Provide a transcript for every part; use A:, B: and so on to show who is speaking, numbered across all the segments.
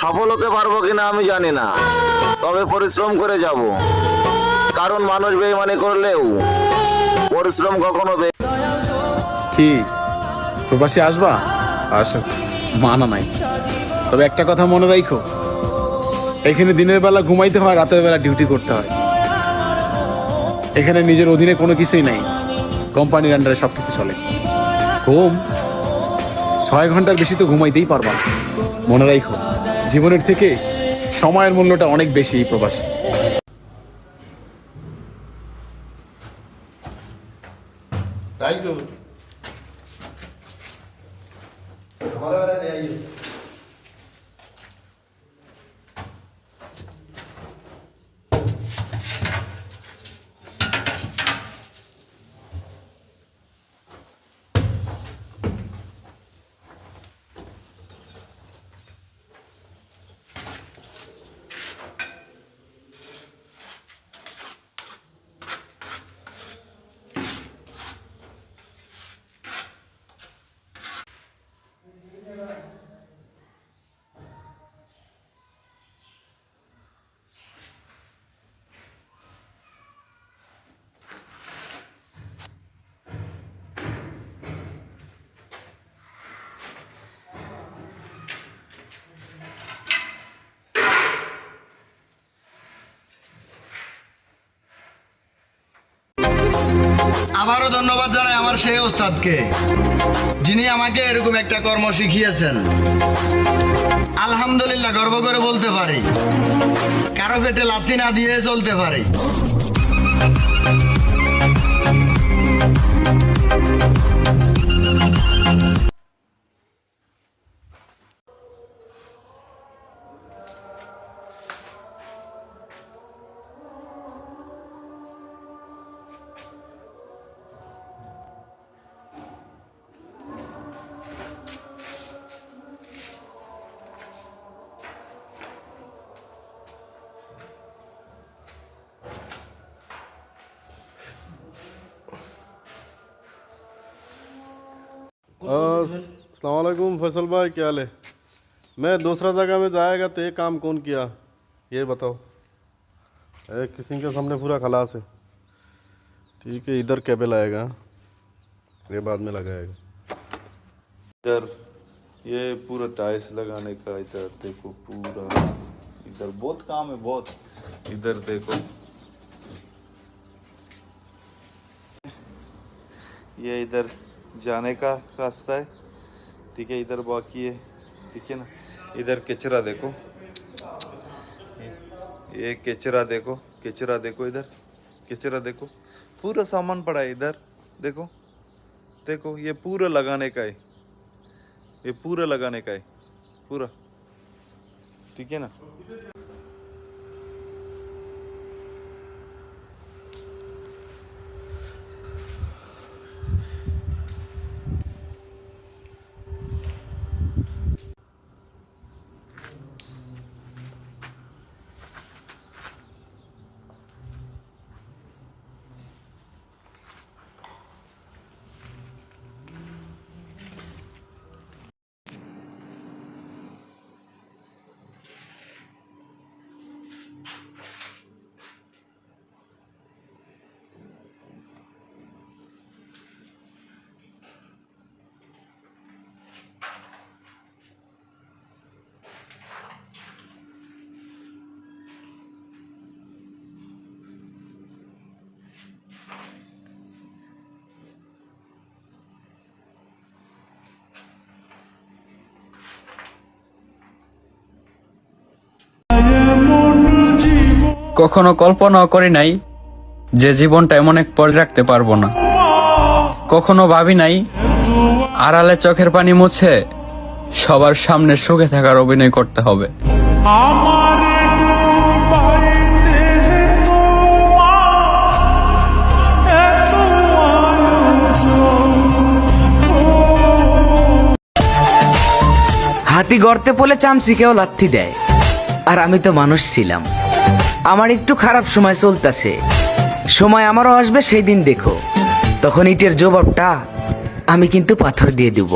A: সফল হতে পারবো কিনা আমি জানি না, তবে পরিশ্রম করে যাব। কারণ মানুষ বেঈমানি করলেও পরিশ্রম কখনো
B: কি প্রবাসী আসবা? আসো, মানা নাই। তবে একটা কথা মনে রাখো, এখানে দিনের বেলা ঘুমাইতে হয়, রাতের বেলা ডিউটি করতে হয়। এখানে নিজের অধীনে কোনো কিছুই নাই, কোম্পানির আন্ডারে সবকিছু চলে। ঘুম 6 ঘন্টার বেশি তো ঘুমাইতেই পারবা না। মনে রাখো, জীবনের থেকে সময়ের মূল্যটা অনেক বেশি এই প্রবাসী।
C: আবারও ধন্যবাদ জানাই আমার সেই ওস্তাদকে, যিনি আমাকে এরকম একটা কর্ম শিখিয়েছেন। আলহামদুলিল্লাহ গর্ব করে বলতে পারি, কারো পেটে লাথি না দিয়ে চলতে পারি।
D: अस्सलाम वालेकुम फैसल भाई, क्या हाल है? मैं दूसरा जगह में जाएगा तो ये काम कौन किया ये बताओ। किसी के सामने पूरा खलास है। ठीक है, इधर केबल आएगा। ये बाद में लगाएगा।
E: इधर ये पूरा टाइल्स लगाने का, इधर देखो पूरा, इधर बहुत काम है बहुत। इधर देखो ये इधर जाने का रास्ता है, ठीक है, इधर बाकी है, ठीक है ना। इधर कचरा देखो, ये कचरा देखो, कचरा देखो, इधर कचरा देखो, पूरा सामान पड़ा है इधर, देखो देखो, ये पूरा लगाने का है, ये पूरा लगाने का है पूरा, ठीक है ना।
F: কখনো কল্পনাও করি নাই যে জীবনটা এমন এক পর্যায়ে রাখতে পারবো না। কখনো ভাবি নাই আড়ালে চোখের পানি মুছে সবার সামনে সুখে থাকার অভিনয় করতে হবে।
G: হাতি গর্তে পড়লে চামচিকেও লাথি দেয়, আর আমি তো মানুষ ছিলাম। আমার একটু খারাপ সময় চলতেছে, সময় আমারও আসবে সেই দিন দেখো, তখন ইটের জবাবটা আমি কিন্তু পাথর দিয়ে দেব।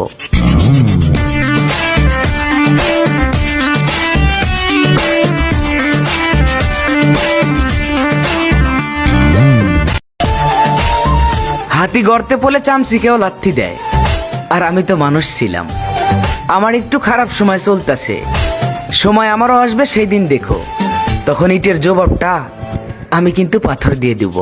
G: হাতি গর্তে পড়লে চামচিকেও লাথি দেয়, আর আমি তো মানুষ ছিলাম। আমার একটু খারাপ সময় চলতেছে, সময় আমারও আসবে সেই দিন দেখো, তখন ইটের জবাবটা আমি কিন্তু পাথর দিয়ে দেব।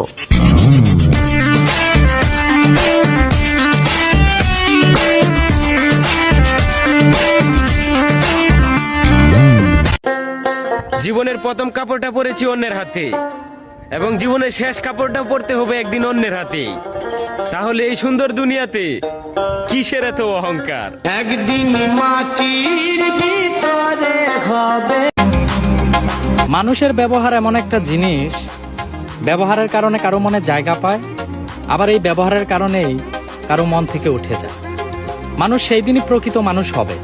H: জীবনের প্রথম কাপড়টা পরেছি অন্যের হাতে, এবং জীবনের শেষ কাপড়টা পরতে হবে একদিন অন্যের হাতে। তাহলে এই সুন্দর দুনিয়াতে কিসের এত অহংকার?
I: একদিন মাটির ভিতরে হবে।
F: মানুষের ব্যবহার এমন একটা জিনিস, ব্যবহারের কারণে কারো মনে জায়গা পায়, আবার এই ব্যবহারের কারণেই কারো মন থেকে উঠে যায়। মানুষ সেই দিনই প্রকৃত মানুষ হবে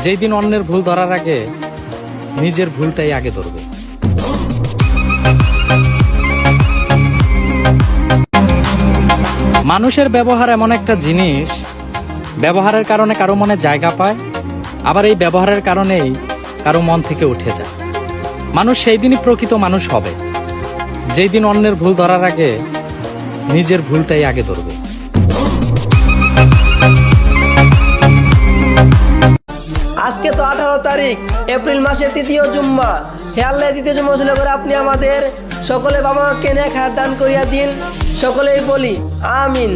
F: যেই দিন অন্যের ভুল ধরার আগে নিজের ভুলটাই আগে ধরবে। মানুষের ব্যবহার এমন একটা জিনিস, ব্যবহারের কারণে কারো মনে জায়গা পায়, আবার এই ব্যবহারের কারণেই কারো মন থেকে উঠে যায়। মানুষ সেই দিনই প্রকৃত মানুষ হবে যেই দিন অন্যের ভুল ধরার আগে নিজের ভুলটাই আগে ধরবে।
I: আজকে তো 18 তারিখ, এপ্রিল মাসের তৃতীয় জুম্মা। হে আল্লাহ, তৃতীয় জুম্মা ছিল করে আপনি আমাদের সকলে বাবা মাকে নেক হায়াত দান করিয়া দিন। সকলেই বলি আমিন।